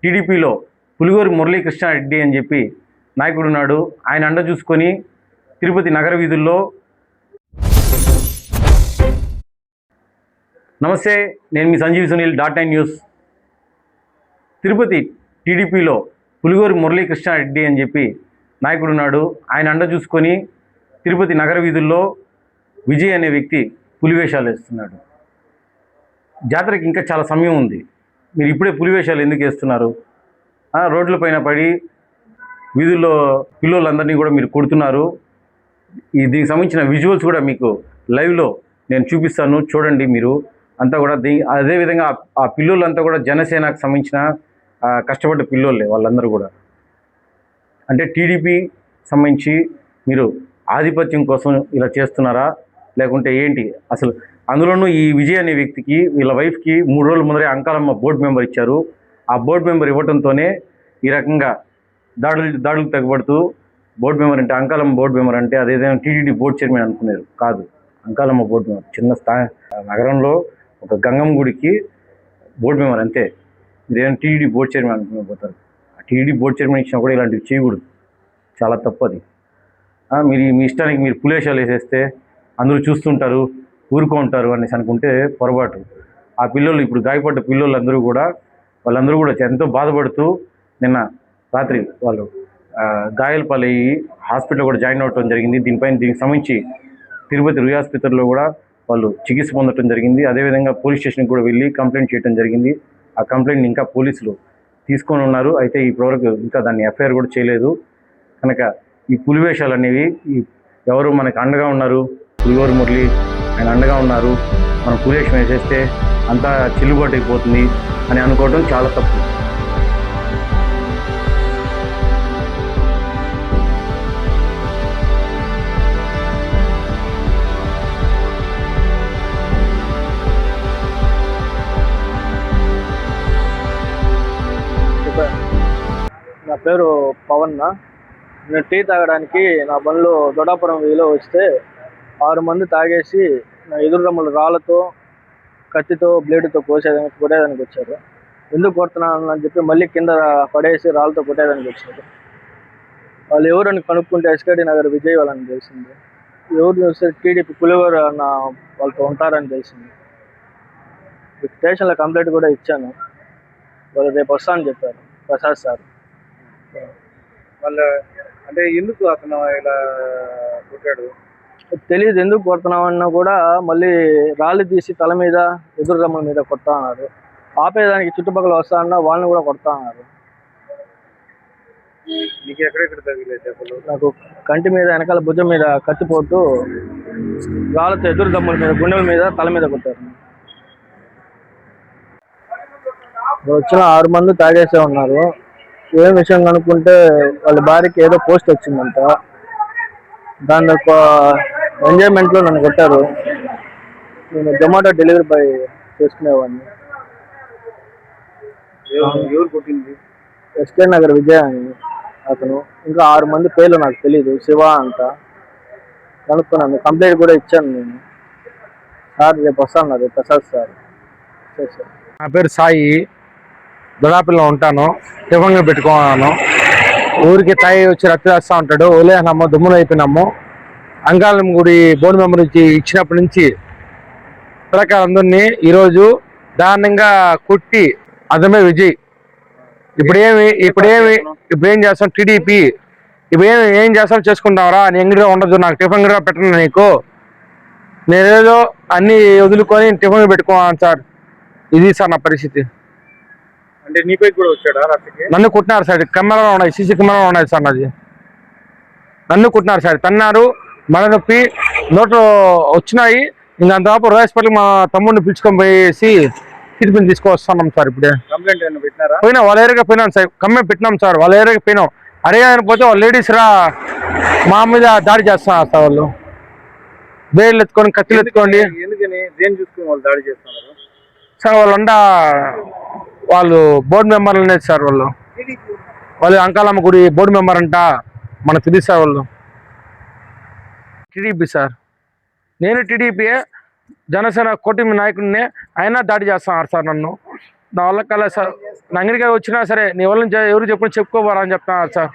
టీడీపీలో పులిగోరు మురళీకృష్ణారెడ్డి అని చెప్పి నాయకుడు ఉన్నాడు. ఆయన అండ చూసుకొని తిరుపతి నగర వీధుల్లో నమస్తే, నేను మీ సంజీవ్ సునీల్ .9 న్యూస్. తిరుపతి టీడీపీలో పులిగోరు మురళీకృష్ణారెడ్డి అని చెప్పి నాయకుడు ఉన్నాడు. ఆయన అండ చూసుకొని తిరుపతి నగర వీధుల్లో విజయ్ అనే వ్యక్తి పులివేషాలు వేస్తున్నాడు. జాతరకి ఇంకా చాలా సమయం ఉంది, మీరు ఇప్పుడే పులివేషాలు ఎందుకు వేస్తున్నారు? రోడ్లపైన పడి వీధుల్లో పిల్లలందరినీ కూడా మీరు కొడుతున్నారు. దీనికి సంబంధించిన విజువల్స్ కూడా మీకు లైవ్లో నేను చూపిస్తాను, చూడండి. మీరు అంతా కూడా అదేవిధంగా ఆ పిల్లోళ్ళంతా కూడా జనసేనకు సంబంధించిన కష్టపడ్డ పిల్లోళ్ళే వాళ్ళందరూ కూడా. అంటే టీడీపీ సంబంధించి మీరు ఆధిపత్యం కోసం ఇలా చేస్తున్నారా లేకుంటే ఏంటి అసలు? అందులోనూ ఈ విజయ్ అనే వ్యక్తికి వీళ్ళ వైఫ్కి 3 రోజుల ముందరే అంకాలమ్మ బోర్డు మెంబర్ ఇచ్చారు. ఆ బోర్డు మెంబర్ ఇవ్వడంతోనే ఈ రకంగా దాడులకు తెగబడుతూ, బోర్డు మెంబర్ అంటే అంకాలమ్మ బోర్డు మెంబర్ అంటే అదేదైనా టీటీడీ బోర్డు చైర్మన్ అనుకున్నారు. కాదు, అంకాలమ్మ బోర్డు మెంబర్. చిన్న నగరంలో ఒక గంగమ్మ గుడికి బోర్డు మెంబర్ అంతే. మీరేమైనా టీటీడీ బోర్డు చైర్మన్ అనుకునే పోతారు. ఆ టీటీడీ బోర్డు చైర్మన్ ఇచ్చినా కూడా ఇలాంటివి చేయకూడదు, చాలా తప్పది. మీరు మీ ఇష్టానికి మీరు పులేషాలు వేసేస్తే అందరూ చూస్తుంటారు, ఊరుకో ఉంటారు అనేసి అనుకుంటే పొరపాటు. ఆ పిల్లలు, ఇప్పుడు గాయపడ్డ పిల్లలందరూ కూడా వాళ్ళందరూ కూడా ఎంతో బాధపడుతూ నిన్న రాత్రి వాళ్ళు గాయాల పాలయ్యి హాస్పిటల్లో కూడా జాయిన్ అవ్వడం జరిగింది. దీనికి సంబంధించి తిరుపతి రుయ్ ఆసుపత్రిలో కూడా వాళ్ళు చికిత్స పొందడం జరిగింది. అదేవిధంగా పోలీస్ స్టేషన్కి కూడా వెళ్ళి కంప్లైంట్ చేయడం జరిగింది. ఆ కంప్లైంట్ ఇంకా పోలీసులు తీసుకొని ఉన్నారు. అయితే ఇప్పటివరకు ఇంకా దాన్ని ఎఫ్ఐఆర్ కూడా చేయలేదు. కనుక ఈ పులివేషాలు అనేవి ఎవరు మనకు అండగా ఉన్నారు? పులిగోరు మురళి ఆయన అండగా ఉన్నారు, మనం పులివేషం వేసేస్తే అంతా చెల్లుబాటు అయిపోతుంది అని అనుకోవడం చాలా తప్పు. నా పేరు పవన్న. నేను టీ తాగడానికి నా బండ్లో దొడాపురం వీధిలో వస్తే 6 మంది తాగేసి నా ఎదురు రమ్మలు రాళ్ళతో, కత్తితో, బ్లేడుతో కొట్టేదానికి వచ్చారు. ఎందుకు కొడుతున్నాను అని చెప్పి మళ్ళీ కింద పడేసి రాళ్ళతో కొట్టేదానికి వచ్చారు. వాళ్ళు ఎవరని కనుక్కుంటే ఎస్కేడి నగర్ విజయ్ వాళ్ళని తెలిసింది. ఎవరు చూస్తే టీడీపీ పులిగోరు అన్న వాళ్ళతో ఉంటారని తెలిసింది. స్టేషన్లో కంప్లైంట్ కూడా ఇచ్చాను. వాళ్ళు రేపు వస్తానని చెప్పారు ప్రసాద్ సార్. వాళ్ళు అంటే ఎందుకు అతను ఇలా కొట్టాడు తెలియదు. ఎందుకు కొడుతున్నామన్నా కూడా మళ్ళీ రాళ్ళు తీసి తల మీద, ఎదురు రమ్మల మీద కొడతా ఉన్నారు. ఆపేదానికి చుట్టుపక్కల వస్తా అన్నా వాళ్ళని కూడా కొడతా ఉన్నారు. నీకు ఎక్కడెక్కడ తగిలేదు అసలు? నాకు కంటి మీద, వెనకాల భుజం మీద కత్తిపోటు, రాళ్ళతో ఎదురు దమ్ముల మీద, గుండెల మీద, తల మీద కొట్టారు. వచ్చిన 6 మంది తాగేసే ఉన్నారు. ఏం విషయం కనుక్కుంటే వాళ్ళ భార్యకి ఏదో పోస్ట్ వచ్చిందంట. దాని ఒక ఎంజాయ్మెంట్లో నన్ను కొట్టారు. నేను జొమాటో డెలివరీ బాయ్ చేసుకునేవాడిని. ఎవరు కొట్టింది? ఎస్కే నగర్ విజయ్ అని అతను. ఇంకా 6 మంది పేర్లు నాకు తెలీదు. శివ అంట కనుక్కున్నాను. కంప్లైంట్ కూడా ఇచ్చాను నేను. సార్ రేపు వస్తాను ప్రసాద్ సార్. నా పేరు సాయి, దొడాపిల్లో ఉంటాను. టిఫన్గా పెట్టుకున్నాను. ఊరికి తాయి వచ్చి రక్త వేస్తూ ఉంటాడు. వదిలేసినాము, దుమ్ములు అయిపోయినాము. అంకాలమ్మ గుడి బోర్డు మెంబర్ నుంచి ఇచ్చినప్పటి నుంచి పిల్లకాయలందరినీ ఈరోజు దారుణంగా కొట్టి అదమే విజయ్. ఇప్పుడేం చేస్తాం? టీడీపీ ఏం చేస్తాం? చేసుకుంటావరా? నీ ఎంగిడిగా ఉండదు, నాకు టిఫిన్ కూడా పెట్టను. నీకు నేనేదో అన్నీ వదులుకొని టిఫిన్ పెట్టుకోవాలి సార్. ఇది సార్ నా పరిస్థితి. అంటే నీపై కూడా వచ్చాడా రాత్రికి? నన్ను కుట్టినారు సార్. కెమెరాలు ఉన్నాయి, సీసీ కెమెరాలు ఉన్నాయి సార్. నాది నన్ను కుట్టినారు సార్. తన్నారు, మన నొప్పి నోట్లో వచ్చినాయి. ఇంకా అంతవరకు రుయ్ హాస్పిటల్ మా తమ్ముడిని పిలుచుకొని పోయేసి ట్రీట్మెంట్ తీసుకొస్తున్నాం సార్. ఇప్పుడే కంప్లైంట్ ఏమైనా పెట్టినారా? పోయినా వాళ్ళ ఏరియాగా పోయినాం సార్. కమ్మే పెట్టినాం సార్. వాళ్ళ ఏరియాగా పోయినాం. అరే ఆయన పోతే వాళ్ళు లేడీస్ రా మా మీద దాడి చేస్తున్నారు సార్. వాళ్ళు బేళ్ళు ఎత్తుకొని, కత్తులు ఎత్తుకోండి. ఎందుకని దేని చూసుకుని వాళ్ళు దాడి చేస్తున్నారు సార్? వాళ్ళు బోర్డు మెంబర్లు అనేది సార్. వాళ్ళు అంకాలమ్మ గుడి బోర్డు మెంబర్ అంట. మనకు తెలియదు సార్. వాళ్ళు టీడీపీ సార్. నేను టీడీపీ జనసేన కూటమి నాయకుడిని. అయినా దాడి చేస్తున్నారు సార్ నన్ను. నా వల్ల కల సార్ నా అంగడికి వచ్చినా సరే నీ వల్ల ఎవరు చెప్పిన చెప్పుకోవాలని చెప్తున్నారు సార్.